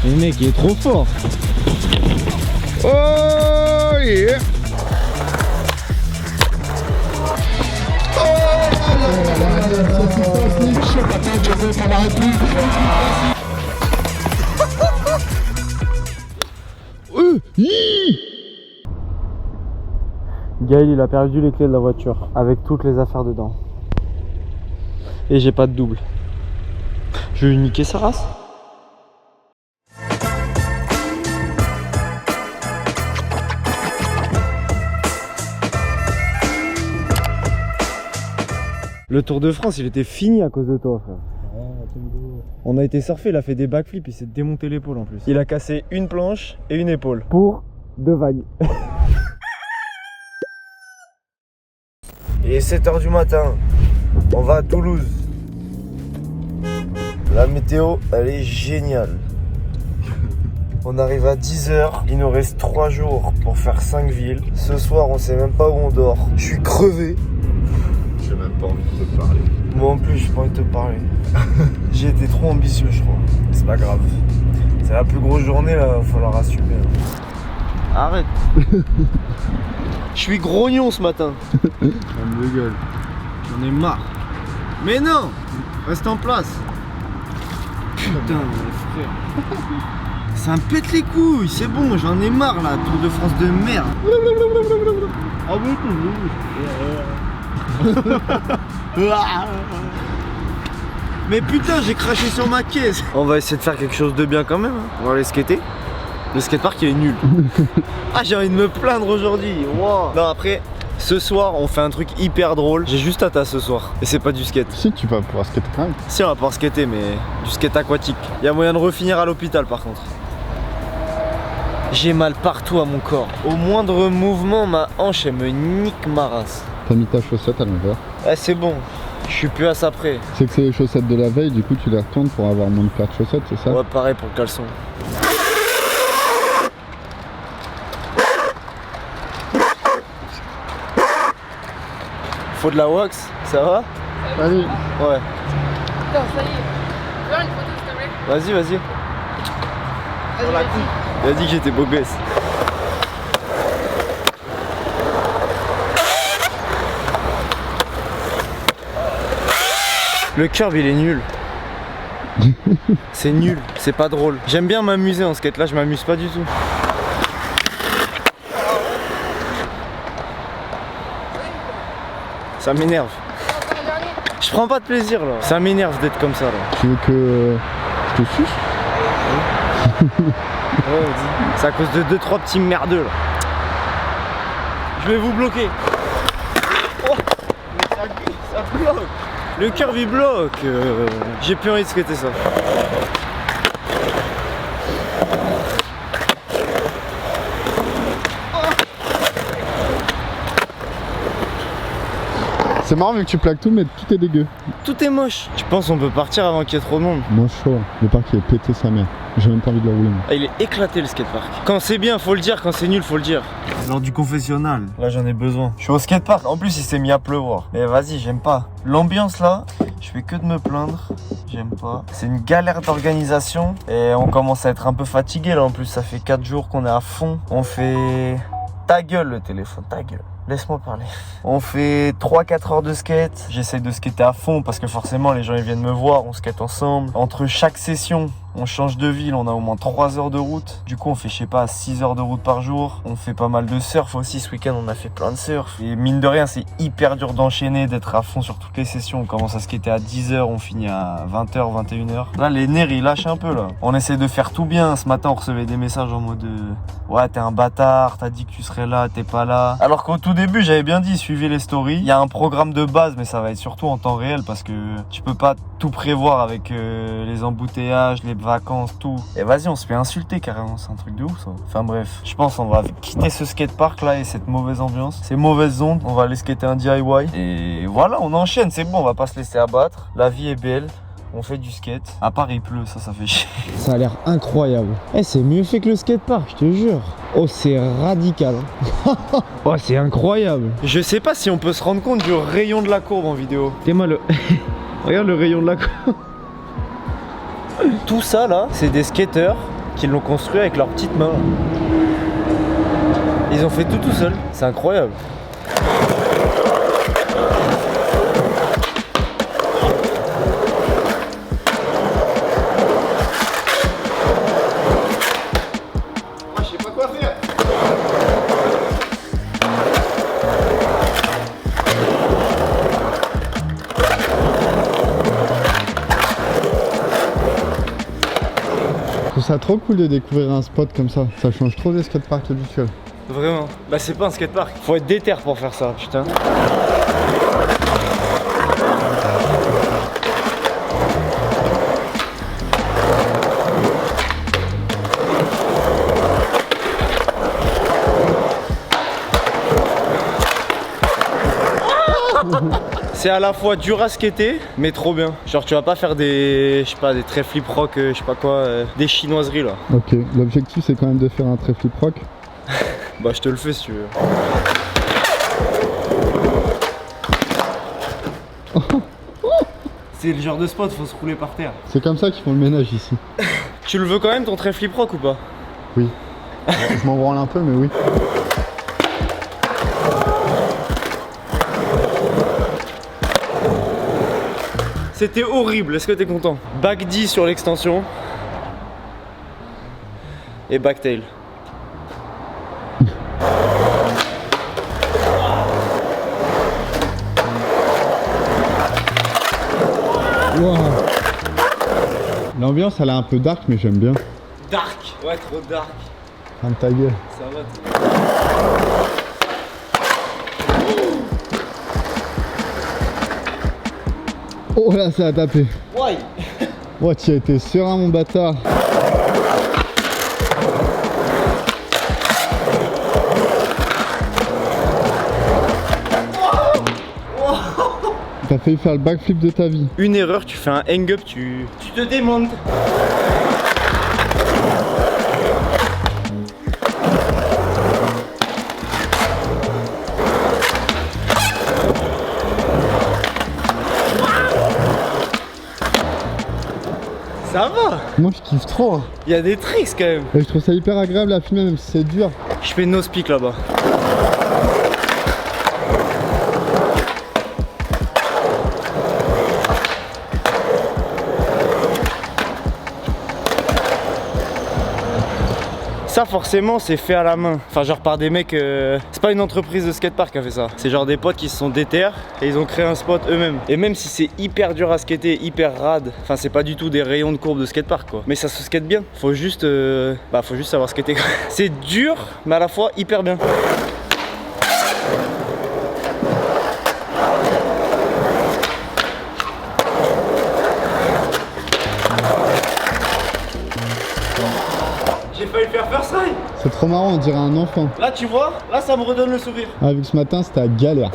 Le mec il est trop fort. Oh yeah. Gaël il a perdu les clés de la voiture avec toutes les affaires dedans. Et j'ai pas de double. Je vais lui niquer sa race. Le Tour de France il était fini à cause de toi frère. On a été surfer, il a fait des backflips, il s'est démonté l'épaule en plus. Il a cassé une planche et une épaule. Pour 2 vagues. Il est 7 h du matin, on va à Toulouse. La météo, elle est géniale. On arrive à 10 h, il nous reste 3 jours pour faire 5 villes. Ce soir, on sait même pas où on dort. Je suis crevé. J'ai même pas envie de te parler. Moi en plus, j'ai pas envie de te parler. J'ai été trop ambitieux, je crois. C'est pas grave. C'est la plus grosse journée, là, va falloir assumer. Arrête. Je suis grognon ce matin. On me gueule. J'en ai marre. Mais non, reste en place. Putain, mes frères. Ça me pète les couilles, c'est bon, j'en ai marre là, Tour de France de merde. Ah bon. Mais putain, j'ai craché sur ma caisse. On va essayer de faire quelque chose de bien quand même. On va aller skater. Le skatepark il est nul. Ah, j'ai envie de me plaindre aujourd'hui. Wow. Non, après, ce soir, on fait un truc hyper drôle. J'ai juste hâte à ce soir. Et c'est pas du skate. Si, tu vas pouvoir skater quand même. Si, on va pouvoir skater, mais du skate aquatique. Il y a moyen de refinir à l'hôpital par contre. J'ai mal partout à mon corps. Au moindre mouvement, ma hanche, elle me nique ma race. T'as mis ta chaussette à l'envers. Eh, c'est bon. Je suis plus à ça près. C'est que c'est les chaussettes de la veille, du coup tu les retournes pour avoir moins de paires de chaussettes, c'est ça? Ouais, pareil pour le caleçon. Faut de la wax, ça va? Allez. Ouais. Attends, ça y est. Faire une photo, s'il te plaît. Vas-y, vas-y. Vas-y. Il a dit que j'étais beau gosse. Le curb il est nul. C'est nul, c'est pas drôle. J'aime bien m'amuser en skate, là je m'amuse pas du tout. Ça m'énerve. Je prends pas de plaisir là. Ça m'énerve d'être comme ça là. Tu veux que je te suce? Ouais, vas-y. C'est à cause de 2-3 petits merdeux là. Je vais vous bloquer. Oh, mais ça bloque. Le curve il bloque. J'ai plus envie de skater ça. C'est marrant vu que tu plaques tout, mais tout est dégueu. Tout est moche. Je pense qu'on peut partir avant qu'il y ait trop de monde. Moi chaud, le parc il est pété sa mère. J'ai même pas envie de le rouler. Ah, il est éclaté le skatepark. Quand c'est bien, faut le dire. Quand c'est nul, faut le dire. Lors du confessionnal, là j'en ai besoin. Je suis au skatepark, en plus il s'est mis à pleuvoir. Mais vas-y, j'aime pas. L'ambiance là, je fais que de me plaindre. J'aime pas. C'est une galère d'organisation. Et on commence à être un peu fatigué là en plus. Ça fait 4 jours qu'on est à fond. On fait... Ta gueule le téléphone, ta gueule. Laisse-moi parler. On fait 3-4 heures de skate. J'essaye de skater à fond parce que forcément les gens ils viennent me voir, on skate ensemble. Entre chaque session, on change de ville, on a au moins 3 heures de route. Du coup on fait je sais pas 6 heures de route par jour. On fait pas mal de surf aussi, ce week-end on a fait plein de surf. Et mine de rien c'est hyper dur d'enchaîner, d'être à fond sur toutes les sessions. On commence à skater à 10 h, on finit à 20 h, 21 h. Là les nerfs ils lâchent un peu là. On essaie de faire tout bien. Ce matin on recevait des messages en mode ouais t'es un bâtard, t'as dit que tu serais là, t'es pas là. Alors qu'au tout début j'avais bien dit suivez les stories. Il y a un programme de base mais ça va être surtout en temps réel parce que tu peux pas tout prévoir avec les embouteillages, les vacances, tout. Et vas-y on se fait insulter carrément, c'est un truc de ouf ça. Enfin bref, je pense on va quitter ce skatepark là et cette mauvaise ambiance, ces mauvaises ondes. On va aller skater un DIY et voilà on enchaîne, c'est bon, on va pas se laisser abattre. La vie est belle. On fait du skate. À part il pleut, ça fait chier. Ça a l'air incroyable. Eh, c'est mieux fait que le skatepark, je te jure. Oh, c'est radical. Oh, c'est incroyable. Je sais pas si on peut se rendre compte du rayon de la courbe en vidéo. T'es-moi le... Regarde le rayon de la courbe. Tout ça là, c'est des skateurs qui l'ont construit avec leurs petites mains. Ils ont fait tout seul. C'est incroyable. Moi, je sais pas quoi faire. Je trouve ça trop cool de découvrir un spot comme ça. Ça change trop des skateparks habituels. Vraiment. Bah c'est pas un skatepark. Faut être déter pour faire ça, putain. C'est à la fois dur à skater, mais trop bien. Genre tu vas pas faire des, je sais pas, des traits flip rock, je sais pas quoi, des chinoiseries là. Ok, l'objectif c'est quand même de faire un trait flip rock. Bah je te le fais si tu veux. C'est le genre de spot, faut se rouler par terre. C'est comme ça qu'ils font le ménage ici. Tu le veux quand même ton trait flip rock ou pas? Oui. Je m'en branle un peu, mais oui. C'était horrible, est-ce que t'es content? Back D sur l'extension. Et backtail. Wow. L'ambiance elle est un peu dark, mais j'aime bien. Dark. Ouais, trop dark. Ferme ta gueule. Ça va. Oh là, ça a tapé. Ouais. Oh, tu as été serein, mon bâtard. T'as failli faire le backflip de ta vie. Une erreur, tu fais un hang-up, tu te démontes. Ça va. Moi je kiffe trop. Il y a des tricks quand même. Et je trouve ça hyper agréable à filmer même si c'est dur. Je fais no speak là-bas. Ça forcément c'est fait à la main, enfin genre par des mecs, c'est pas une entreprise de skatepark qui a fait ça. C'est genre des potes qui se sont déter et ils ont créé un spot eux-mêmes. Et même si c'est hyper dur à skater, hyper rade, enfin c'est pas du tout des rayons de courbe de skatepark quoi. Mais ça se skate bien, faut juste savoir skater. C'est dur mais à la fois hyper bien. J'ai failli faire ça. C'est trop marrant, on dirait un enfant. Là tu vois, là ça me redonne le sourire. Ah, vu que ce matin c'était à galère.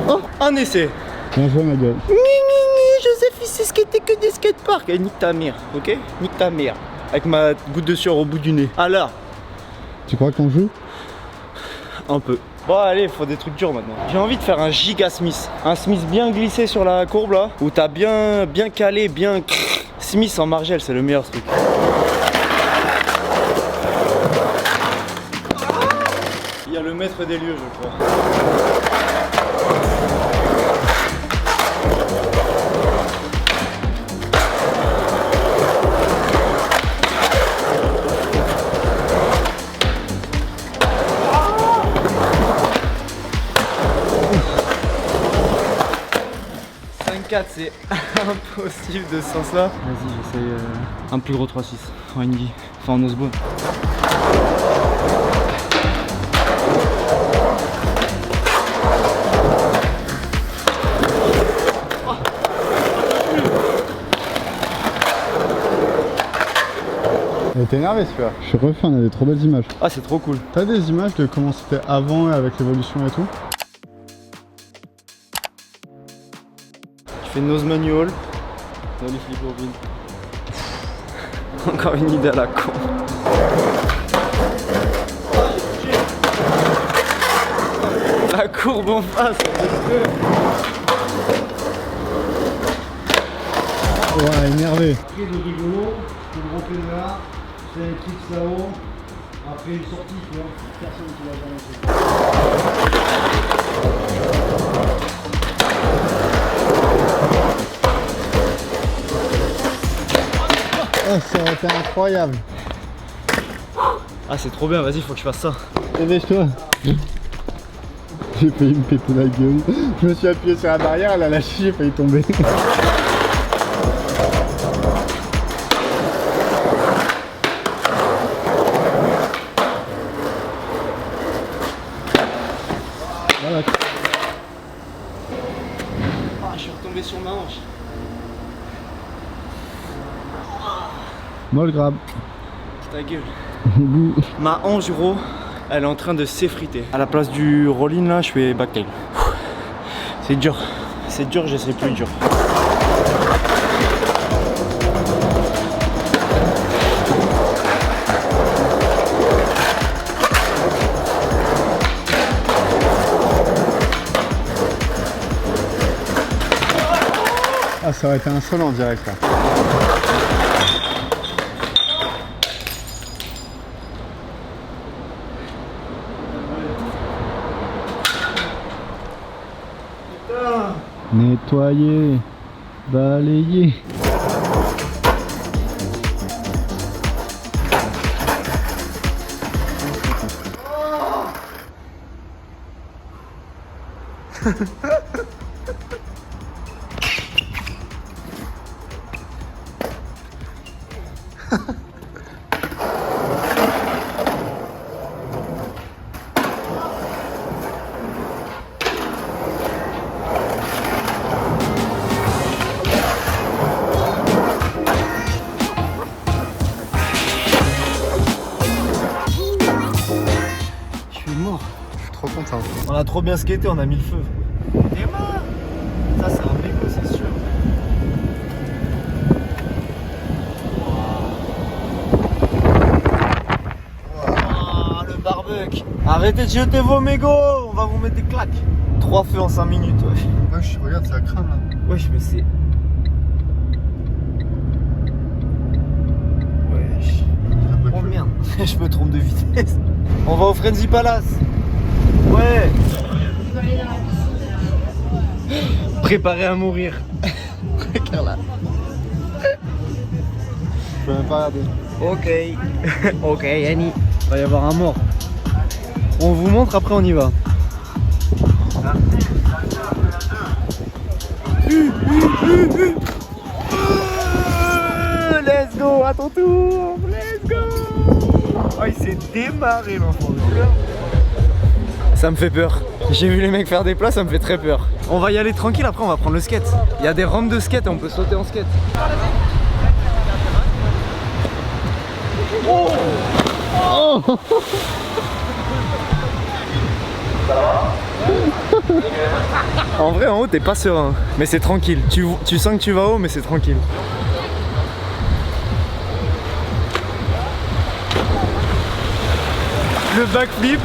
Oh, un essai. Bien joué, ma gueule. Joseph, il sait skater que des skateparks. Eh, nique ta mère, ok? Nique ta mère. Avec ma goutte de sueur au bout du nez. Alors, Tu crois qu'on joue? un peu. Bon, allez, faut des trucs durs maintenant. J'ai envie de faire un giga Smith. Un Smith bien glissé sur la courbe là. Où t'as bien calé, bien. Smith en margelle, c'est le meilleur truc. Il y a le maître des lieux, je crois. C'est impossible de sans ça. Vas-y, j'essaye un plus gros 3-6 en NG, enfin en Osbone. Elle était énervée celui-là. Je suis refait, on a des trop belles images. Ah, c'est trop cool. T'as des images de comment c'était avant et avec l'évolution et tout? Tu fais nose manual, nollie flip orbine. Encore une idée à la con. La courbe en face. Ouais, énervé. Après de rigolo, je le refais de là, je fais un kick là-haut, après une sortie, tu vois, personne qui l'a jamais fait. Oh, ça aurait été incroyable. Ah c'est trop bien, vas-y faut que je fasse ça. Dépêche-toi. J'ai failli me péter la gueule. Je me suis appuyé sur la barrière, elle a lâché, j'ai failli tomber. Voilà. Ah je suis retombé sur ma hanche. Moi le grab. Ta gueule. Ma hanche gros, elle est en train de s'effriter. À la place du roll-in là, je fais backtail. C'est dur, je sais plus dur. Ah, ça aurait été insolent en direct là. Nettoyer, balayer. Trop content. On a trop bien skaté, on a mis le feu. Démarre. Ça c'est un mégot, c'est sûr. Wow, le barbecue. Arrêtez de jeter vos mégots, on va vous mettre des claques. 3 feux en 5 minutes, ouais. Wesh, regarde, ça crame là. Wesh, mais c'est... Wesh. Oh merde, je me trompe de vitesse. On va au Frenzy Palace. Ouais. Préparé à mourir. Regarde là. Je peux même pas regarder. Ok. Ok Yanni. Il va y avoir un mort. On vous montre, après on y va. Let's go, à ton tour. Let's go. Oh, il s'est démarré l'enfant. Ça me fait peur. J'ai vu les mecs faire des plats, ça me fait très peur. On va y aller tranquille, après on va prendre le skate. Il y a des rampes de skate et on peut sauter en skate. Oh oh. En vrai, en haut, t'es pas serein, mais c'est tranquille. Tu sens que tu vas haut, mais c'est tranquille. Le backflip,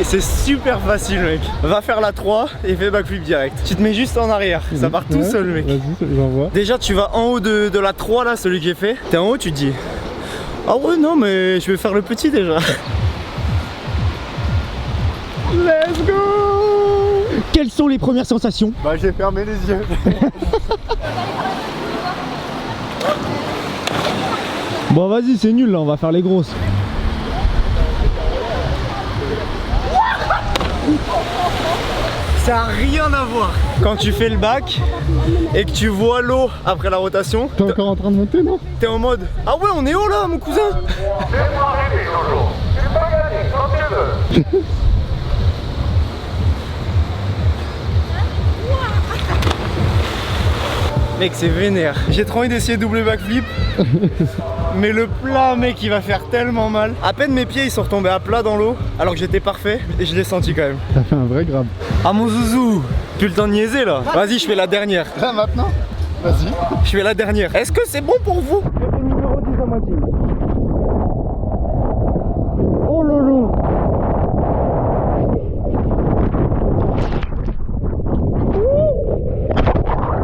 c'est super facile, mec. Va faire la 3 et fais backflip direct. Tu te mets juste en arrière, ça part tout seul, mec. Vas-y, j'envoie. Déjà, tu vas en haut de la 3, là, celui que j'ai fait. T'es en haut, tu te dis, ah ouais, non, mais je vais faire le petit déjà. Let's go. Quelles sont les premières sensations? Bah, j'ai fermé les yeux. Bon vas-y, c'est nul là, on va faire les grosses. Ça n'a rien à voir. Quand tu fais le bac et que tu vois l'eau après la rotation, T'es encore en train de monter, non? t'es en mode, ah ouais, on est haut là, mon cousin. Mec, c'est vénère. J'ai trop envie d'essayer de doubler backflip. Mais le plat, mec, il va faire tellement mal. À peine mes pieds, ils sont retombés à plat dans l'eau, alors que j'étais parfait. Et je l'ai senti quand même. T'as fait un vrai grab. Ah mon zouzou, plus le temps de niaiser là. Vas-y, je fais la dernière. Là, maintenant? Vas-y. Je fais la dernière. Est-ce que c'est bon pour vous? Numéro 19. à moitié. Oh lolo.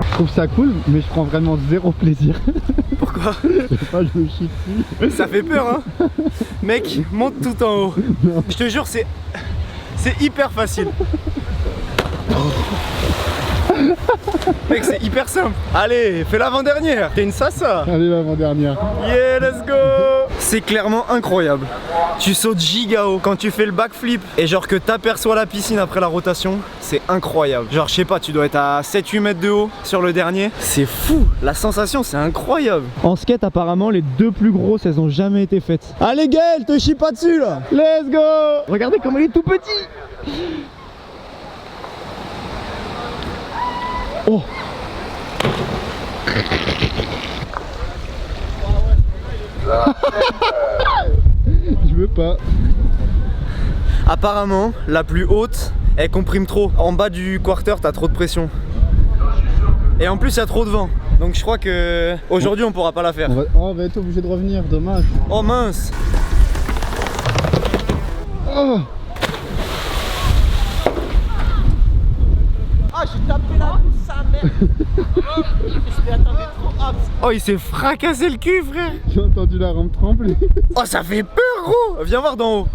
Je trouve ça cool, mais je prends vraiment zéro plaisir. Pourquoi? Je sais pas, je me chie dessus. Ça fait peur, hein. Mec, monte tout en haut. Non. Je te jure, c'est hyper facile. Mec, c'est hyper simple. Allez, fais l'avant-dernière. T'es une sassa. Allez, l'avant-dernière. Yeah, let's go. C'est clairement incroyable. Tu sautes giga haut quand tu fais le backflip et genre que t'aperçois la piscine après la rotation, c'est incroyable. Genre je sais pas, tu dois être à 7-8 mètres de haut sur le dernier. C'est fou, la sensation c'est incroyable. En skate, apparemment, les deux plus grosses, elles ont jamais été faites. Allez, Gaël, te chie pas dessus là. Let's go. Regardez comme il est tout petit. Oh. Je veux pas. Apparemment, la plus haute, elle comprime trop. En bas du quarter, t'as trop de pression. Et en plus, il y a trop de vent. Donc je crois que aujourd'hui, on pourra pas la faire. On va être obligé de revenir, dommage. Oh mince. Oh. Ah, j'ai tapé la douce, sa mère. Je m'y attendais trop. Oh, il s'est fracassé le cul, frère. J'ai entendu la rampe trembler. Oh, ça fait peur, gros. Viens voir d'en haut.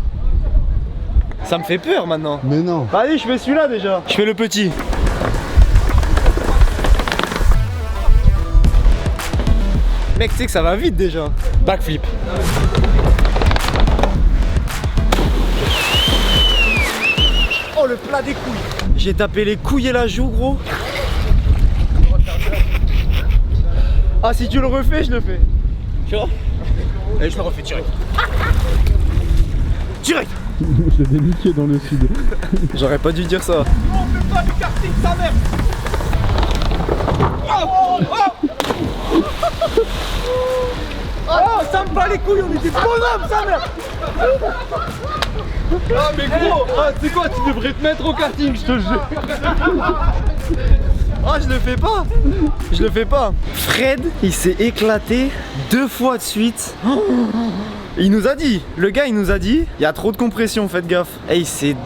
Ça me fait peur maintenant. Mais non. Vas-y, je fais celui-là déjà. Je fais le petit. Mec, tu sais que ça va vite déjà. Backflip. Oh, le plat des couilles. J'ai tapé les couilles et la joue, gros. Ah, si tu le refais, je le fais. Tu vois? Allez, je le refais direct. Direct. Je l'ai niqué dans le sud. J'aurais pas dû dire ça. Oh, fais pas du karting, sa mère. Oh, oh. Oh, ça me bat les couilles, on était bonhommes, sa mère. Ah, mais gros, c'est quoi, tu devrais te mettre au karting, je te le jure. Ah, je le fais pas. Je le fais pas. Fred, il s'est éclaté 2 fois de suite. Il nous a dit, le gars il nous a dit, il y a trop de compression, faites gaffe. Et il s'est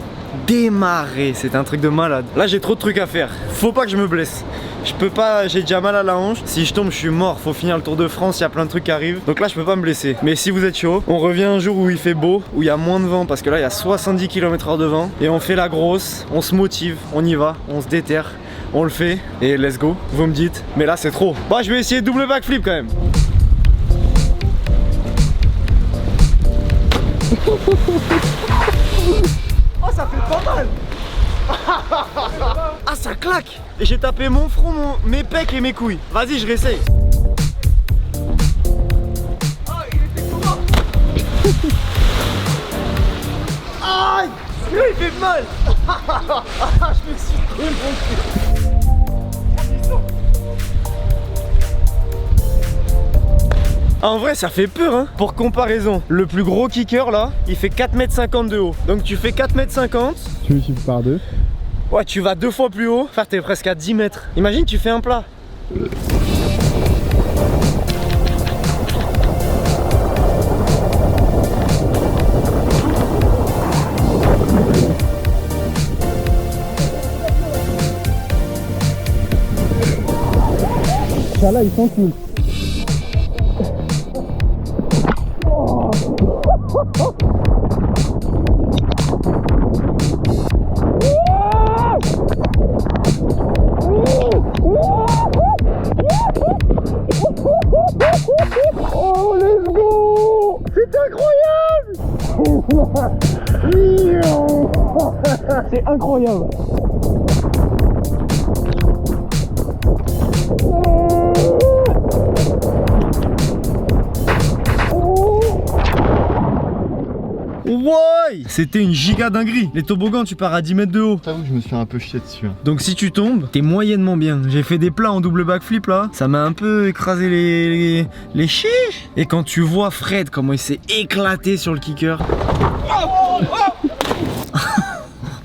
démarré, c'est un truc de malade. Là j'ai trop de trucs à faire, faut pas que je me blesse. Je peux pas, j'ai déjà mal à la hanche. Si je tombe, je suis mort. Faut finir le Tour de France, il y a plein de trucs qui arrivent. Donc là, je peux pas me blesser. Mais si vous êtes chaud, on revient un jour où il fait beau, où il y a moins de vent, parce que là, il y a 70 km/h de vent. Et on fait la grosse, on se motive, on y va, on se déterre, on le fait. Et let's go, vous me dites. Mais là, c'est trop. Bah, je vais essayer de double backflip quand même. Oh, ça fait pas mal. Ah, ça claque. Et j'ai tapé mon front, mes pecs et mes couilles. Vas-y, je réessaye. Ah, il était comment? Aïe, celui-là il fait mal. Je me suis trouvé mon cul. En vrai ça fait peur hein. Pour comparaison, le plus gros kicker là, il fait 4,50 m de haut. Donc tu fais 4,50 m. Tu multiplies par 2. Ouais, tu vas 2 fois plus haut. Frère, t'es presque à 10 mètres. Imagine, tu fais un plat. Ça là, ils sont cool. Oh, let's go! C'est incroyable! C'est incroyable! Ouais, c'était une giga dinguerie. Les toboggans, tu pars à 10 mètres de haut. J'avoue que je me suis un peu chié dessus. Hein. Donc si tu tombes, t'es moyennement bien. J'ai fait des plats en double backflip là. Ça m'a un peu écrasé les chiches. Et quand tu vois Fred, comment il s'est éclaté sur le kicker.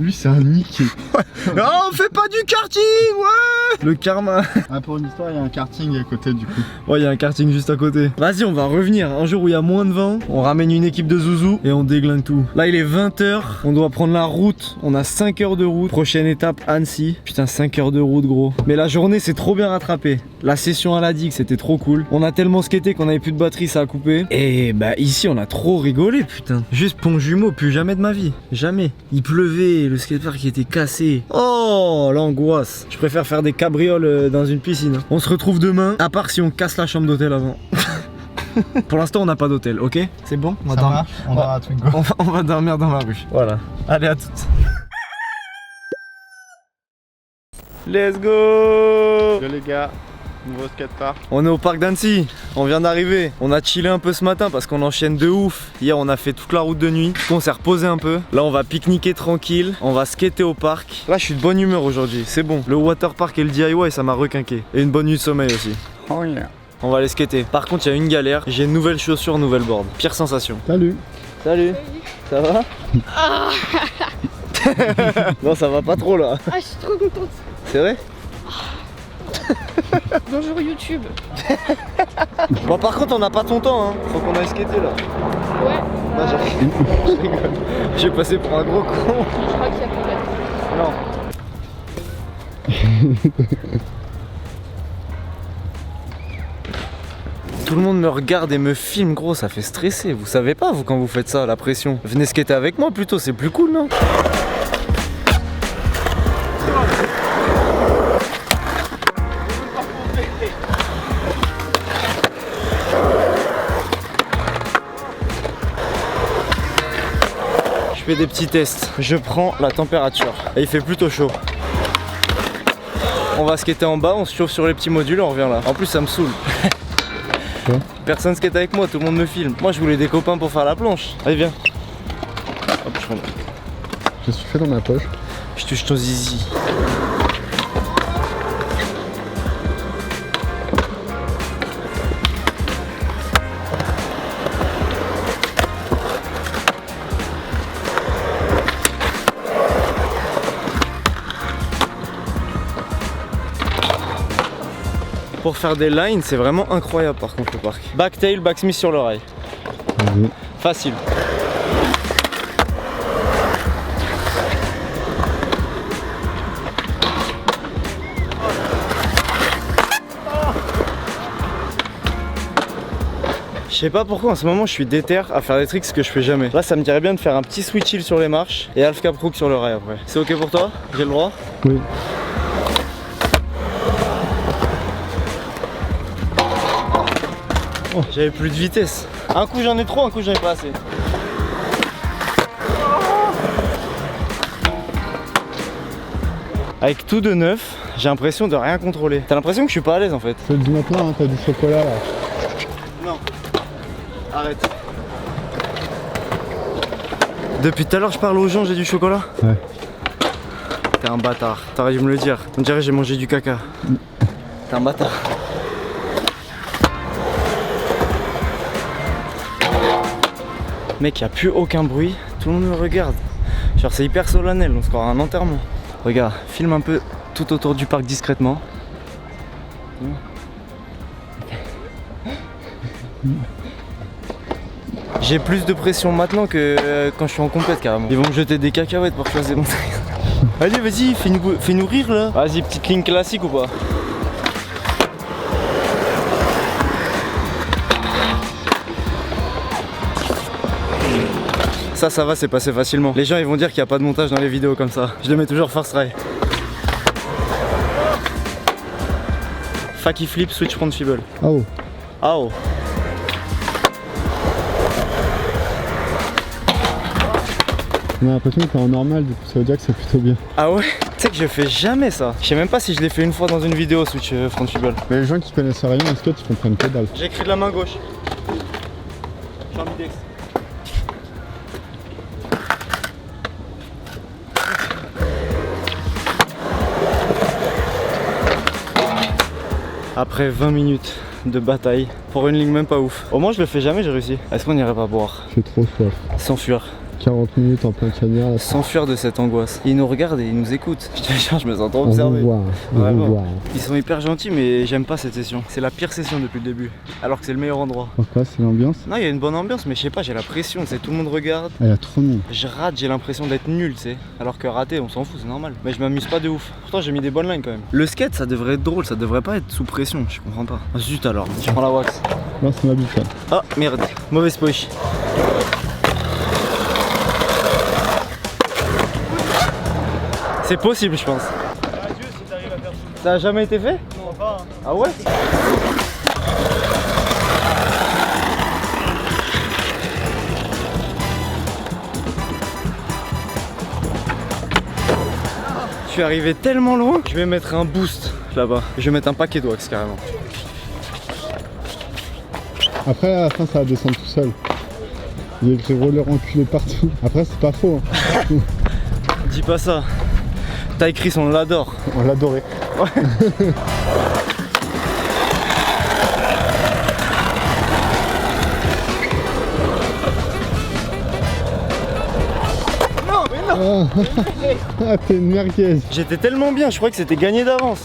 Lui, c'est un niqué. Non, on fait pas du karting, ouais. Le karma. Ah, pour une histoire, il y a un karting à côté du coup. Ouais, il y a un karting juste à côté. Vas-y, on va revenir. Un jour où il y a moins de vent, on ramène une équipe de zouzous et on déglingue tout. Là, il est 20h. On doit prendre la route. On a 5 heures de route. Prochaine étape, Annecy. Putain, 5 heures de route, gros. Mais la journée, c'est trop bien rattrapé. La session à la digue, c'était trop cool. On a tellement skaté qu'on avait plus de batterie, ça a coupé. Et bah, ici, on a trop rigolé, putain. Juste pont jumeau, plus jamais de ma vie. Jamais. Il pleuvait, le skatepark qui était cassé. Oh, l'angoisse. Je préfère faire des cabrioles dans une piscine. On se retrouve demain, à part si on casse la chambre d'hôtel avant. Pour l'instant, on n'a pas d'hôtel, ok? C'est bon? On va Ça dormir. marche, on dort à Twingo. On va dormir dans la rue. Voilà. Allez, à toutes. Let's go! Yo les gars, nouveau skatepark. On est au parc d'Annecy, on vient d'arriver. On a chillé un peu ce matin parce qu'on enchaîne de ouf. Hier on a fait toute la route de nuit, du coup on s'est reposé un peu. Là on va pique-niquer tranquille, on va skater au parc. Là je suis de bonne humeur aujourd'hui, c'est bon. Le waterpark et le DIY ça m'a requinqué. Et une bonne nuit de sommeil aussi. Oh yeah. On va aller skater. Par contre il y a une galère, j'ai une nouvelle chaussure, nouvelle board. Pire sensation. Salut. Salut, ça va? Non ça va pas trop là. Ah, je suis trop contente. C'est vrai? Bonjour YouTube. Bon par contre on n'a pas ton temps hein, faut qu'on aille skater là. Ouais. Non, je rigole. J'ai passé pour un gros con. Je crois qu'il y a peut-être. Non. Tout le monde me regarde et me filme, gros, ça fait stresser. Vous savez pas, vous, quand vous faites ça, la pression. Venez skater avec moi plutôt, c'est plus cool, non? Je fais des petits tests. Je prends la température. Et il fait plutôt chaud. On va skater en bas, on se chauffe sur les petits modules et on revient là. En plus ça me saoule. Personne skate avec moi, tout le monde me filme. Moi je voulais des copains pour faire la planche. Allez viens. Hop, je rentre. Qu'est-ce que tu fais dans ma poche? Je touche ton zizi. Pour faire des lines, c'est vraiment incroyable par contre le parc. Backtail, backsmith sur le rail. Vas-y. Facile. Je sais pas pourquoi en ce moment je suis déter à faire des tricks que je fais jamais. Là ça me dirait bien de faire un petit switch heel sur les marches et half cap hook sur le rail après. C'est ok pour toi? J'ai le droit? Oui. Oh, j'avais plus de vitesse. Un coup j'en ai trop, un coup j'en ai pas assez. Avec tout de neuf, j'ai l'impression de rien contrôler. T'as l'impression que je suis pas à l'aise en fait. Je te le dis maintenant, hein, t'as du chocolat là. Non. Arrête. Depuis tout à l'heure je parle aux gens, j'ai du chocolat. Ouais. T'es un bâtard. T'aurais dû me le dire. On dirait que j'ai mangé du caca. T'es un bâtard. Mec, y a plus aucun bruit. Tout le monde me regarde. Genre c'est hyper solennel, on se croit à un enterrement. Regarde, filme un peu tout autour du parc discrètement. J'ai plus de pression maintenant que quand je suis en compète carrément. Ils vont me jeter des cacahuètes pour choisir mon truc. Allez vas-y, fais-nous rire là. Vas-y, petite ligne classique ou pas? Ça va, c'est passé facilement. Les gens ils vont dire qu'il n'y a pas de montage dans les vidéos comme ça. Je les mets toujours first try. Fakie flip, switch front fibble. Oh. Oh. On a l'impression que t'es en normal, du coup ça veut dire que c'est plutôt bien. Ah ouais? Tu sais que je fais jamais ça. Je sais même pas si je l'ai fait une fois dans une vidéo switch front fibble. Mais les gens qui connaissent rien en skate, ils comprennent que dalle. J'ai écrit de la main gauche. Je suis ambidextre. Après 20 minutes de bataille pour une ligne même pas ouf. Au moins je le fais jamais, j'ai réussi. Est-ce qu'on irait pas boire? J'ai trop soif. S'enfuir. 40 minutes en plein cagnard. Là. S'enfuir de cette angoisse. Ils nous regardent et ils nous écoutent. Je te jure, je me sens trop On observé. vous voit, on Vraiment. vous voit. Ils sont hyper gentils, mais j'aime pas cette session. C'est la pire session depuis le début. Alors que c'est le meilleur endroit. Pourquoi? C'est l'ambiance? Non, il y a une bonne ambiance, mais je sais pas, j'ai la pression, tu sais, tout le monde regarde. Ah, il y a trop de monde. Je rate, j'ai l'impression d'être nul, tu sais. Alors que rater, on s'en fout, c'est normal. Mais je m'amuse pas de ouf. Pourtant, j'ai mis des bonnes lines quand même. Le skate, ça devrait être drôle, ça devrait pas être sous pression, je comprends pas. Ah, zut alors, je prends la wax. Non, c'est m'habite ça. Ah, merde, mauvaise poche. C'est possible, je pense. Ça a jamais été fait? Non, pas. Ah ouais? Je suis arrivé tellement loin, je vais mettre un boost là-bas. Je vais mettre un paquet de wax carrément. Après, à la fin, ça va descendre tout seul. Il y a écrit roller enculé partout. Après, c'est pas faux. Hein. Dis pas ça. T'as écrit on l'adore. On l'adorait. Ouais. Non mais non. Ah, t'es une merguez. J'étais tellement bien, je croyais que c'était gagné d'avance.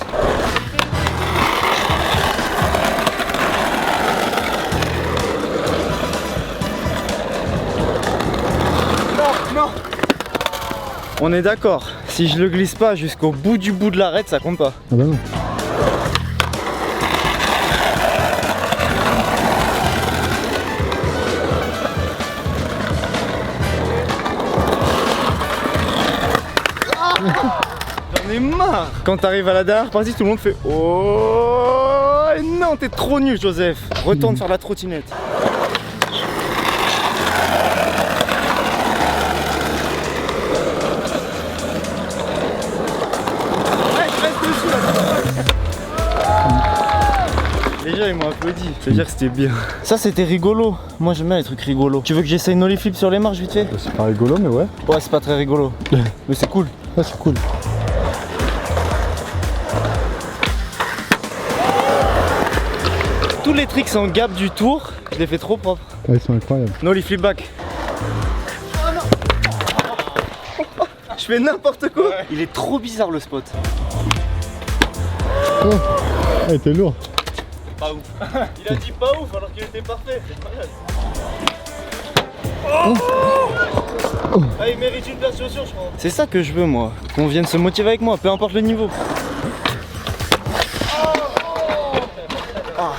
Non, non. On est d'accord, si je le glisse pas jusqu'au bout de l'arête, ça compte pas. Ah bah non. J'en ai marre. Quand t'arrives à la dernière partie, tout le monde fait oh non, t'es trop nul Joseph. Retourne faire la trottinette. Déjà ils m'ont applaudi, je veux dire que c'était bien. Ça c'était rigolo, moi j'aime bien les trucs rigolos. Tu veux que j'essaye une ollie flip sur les marches vite fait? C'est pas rigolo, mais ouais. Ouais c'est pas très rigolo, mais c'est cool. Ah, c'est cool. Tous les tricks en gap du tour, je les fais trop propres. Ah, ils sont incroyables. No ollie flip back. Je fais n'importe quoi. Il est trop bizarre le spot. Oh. Ah, t'es lourd. Pas ouf. Il a dit pas ouf alors qu'il était parfait. Ah, il mérite une paire de chaussures, je crois. C'est ça que je veux, moi. Qu'on vienne se motiver avec moi, peu importe le niveau. Ah.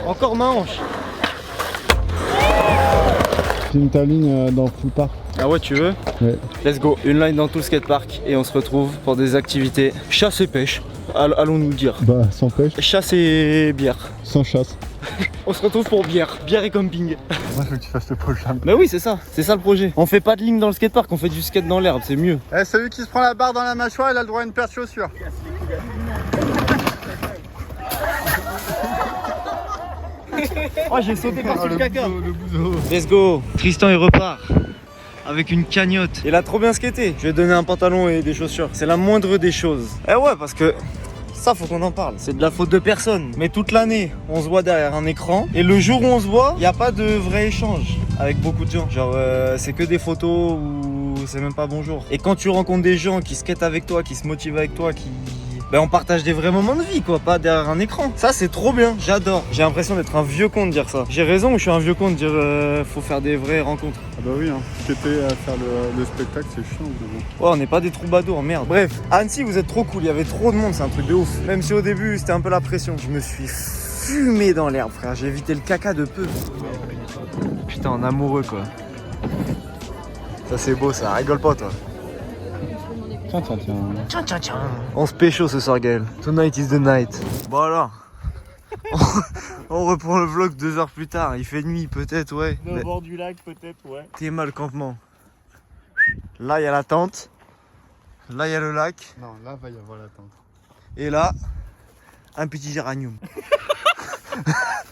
Encore ma hanche. J'ai une ta ligne dans le full park. Ah ouais, tu veux? Ouais. Let's go. Une line dans tout le skatepark et on se retrouve pour des activités chasse et pêche. Allons-nous dire. Bah, sans pêche, Chasse et bière. sans chasse. On se retrouve pour bière. Bière et camping. Moi, je veux que tu fasses le prochain. Bah oui, c'est ça le projet. On fait pas de ligne dans le skatepark, on fait du skate dans l'herbe, c'est mieux. Eh, celui qui se prend la barre dans la mâchoire, il a le droit à une paire de chaussures. Oh, j'ai sauté par-dessus le caca. Let's go. Tristan il repart avec une cagnotte. Il a trop bien skaté. Je vais donner un pantalon et des chaussures. C'est la moindre des choses. Eh ouais, parce que ça faut qu'on en parle. C'est de la faute de personne. Mais toute l'année, on se voit derrière un écran. Et le jour où on se voit, il n'y a pas de vrai échange avec beaucoup de gens. Genre, c'est que des photos ou c'est même pas bonjour. Et quand tu rencontres des gens qui skatent avec toi, qui se motivent avec toi, qui... Ben on partage des vrais moments de vie quoi, pas derrière un écran. Ça c'est trop bien, j'adore. J'ai l'impression d'être un vieux con de dire ça. J'ai raison ou je suis un vieux con de dire faut faire des vraies rencontres. Ah bah oui, hein. Skater à faire le spectacle, c'est chiant. Mais bon. Ouais, on n'est pas des troubadours, merde. Bref, à Annecy vous êtes trop cool, il y avait trop de monde, c'est un truc de ouf. Même si au début c'était un peu la pression. Je me suis fumé dans l'herbe frère, j'ai évité le caca de peu. Putain, en amoureux quoi. Ça c'est beau ça, rigole pas toi. Tiens. On se pécho ce soir Gaël. Tonight is the night. Bon alors. On reprend le vlog 2 heures plus tard. Il fait nuit peut-être, ouais. Au bord du lac peut-être, ouais. T'es mal le campement. Là il y a la tente. Là il y a le lac. Non, là va y avoir la tente. Et là, un petit géranium.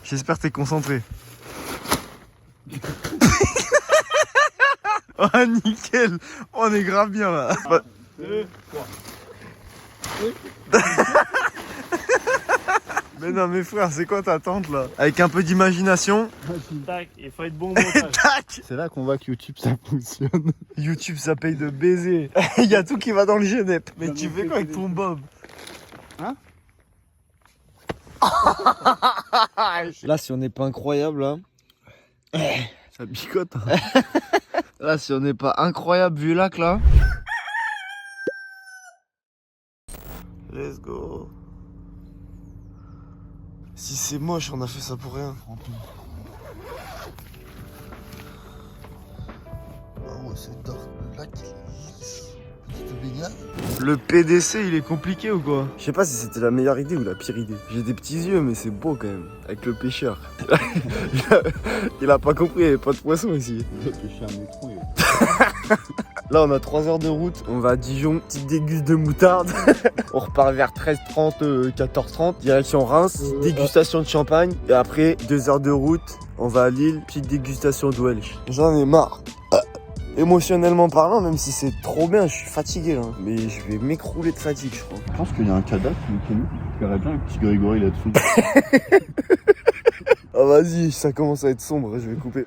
J'espère que t'es concentré. Oh nickel. On est grave bien là. 2, 3. Mais non, mais frère, c'est quoi ta tente là? Avec un peu d'imagination. Tac, il faut être bon au montage. Tac! C'est là qu'on voit que YouTube ça fonctionne. YouTube, ça paye de baiser. Il y a tout qui va dans le Genep. Mais tu fais quoi avec ton bob? Hein? Là, si on n'est pas incroyable, là. Ça picote. Hein. Là, si on n'est pas incroyable vu le lac là. Let's go. Si c'est moche, on a fait ça pour rien. Ah ouais, c'est dark. Le lac, il est lisse. Petite baignade. Le PDC, il est compliqué ou quoi? Je sais pas si c'était la meilleure idée ou la pire idée. J'ai des petits yeux, mais c'est beau quand même. Avec le pêcheur. Il a pas compris, il n'y avait pas de poisson ici. Je suis un métro. Là, on a 3 heures de route. On va à Dijon, petite déguste de moutarde. On repart vers 13h30, 14h30, direction Reims, dégustation de champagne. Et après, 2 heures de route, on va à Lille, petite dégustation de Welsh. J'en ai marre. Émotionnellement parlant, même si c'est trop bien, je suis fatigué là. Mais je vais m'écrouler de fatigue, je crois. Je pense qu'il y a un cadavre qui nous verrait bien un petit Grégory là-dessous. Ah vas-y, ça commence à être sombre, je vais couper.